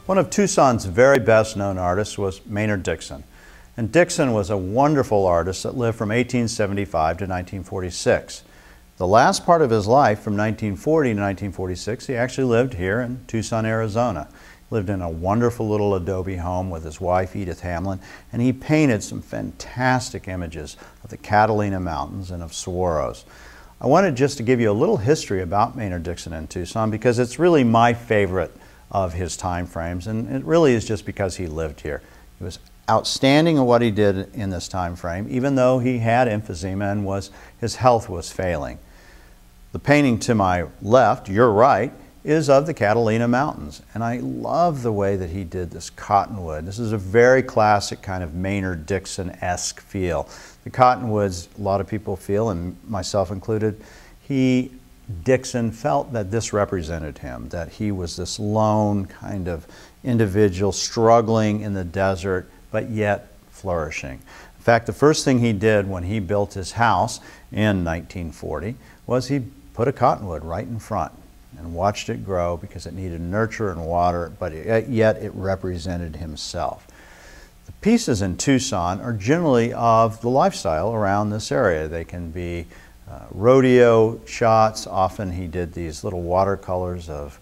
One of Tucson's very best known artists was Maynard Dixon. And Dixon was a wonderful artist that lived from 1875 to 1946. The last part of his life, from 1940 to 1946, he actually lived here in Tucson, Arizona. He lived in a wonderful little adobe home with his wife, Edith Hamlin, and he painted some fantastic images of the Catalina Mountains and of saguaros. I wanted just to give you a little history about Maynard Dixon and Tucson because it's really my favorite of his time frames, and it really is just because he lived here. He was outstanding at what he did in this time frame, even though he had emphysema and his health was failing. The painting to my left, your right, is of the Catalina Mountains, and I love the way that he did this cottonwood. This is a very classic kind of Maynard Dixon-esque feel. The cottonwoods, a lot of people feel, and myself included, Dixon felt that this represented him, that he was this lone kind of individual struggling in the desert, but yet flourishing. In fact, the first thing he did when he built his house in 1940 was he put a cottonwood right in front and watched it grow because it needed nurture and water, but yet it represented himself. The pieces in Tucson are generally of the lifestyle around this area. They can be rodeo shots. Often he did these little watercolors of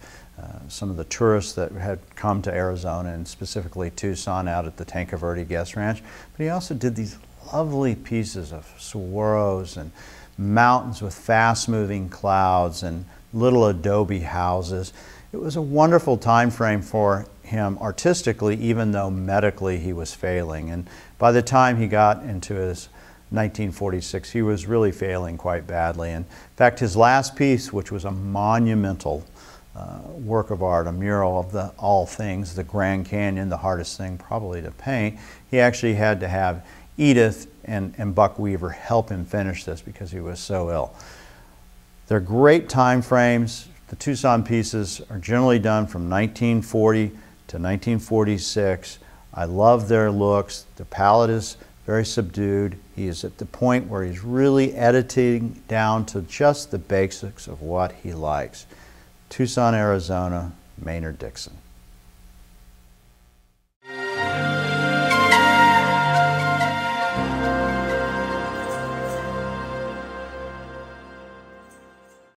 some of the tourists that had come to Arizona and specifically Tucson out at the Tanque Verde Guest Ranch. But he also did these lovely pieces of saguaros and mountains with fast-moving clouds and little adobe houses. It was a wonderful time frame for him artistically, even though medically he was failing. And by the time he got into his 1946, he was really failing quite badly. And in fact, his last piece, which was a monumental work of art, a mural of all things, the Grand Canyon, the hardest thing probably to paint, he actually had to have Edith and Buck Weaver help him finish this because he was so ill. They're great time frames. The Tucson pieces are generally done from 1940 to 1946. I love their looks. The palette is very subdued. He is at the point where he's really editing down to just the basics of what he likes. Tucson, Arizona, Maynard Dixon.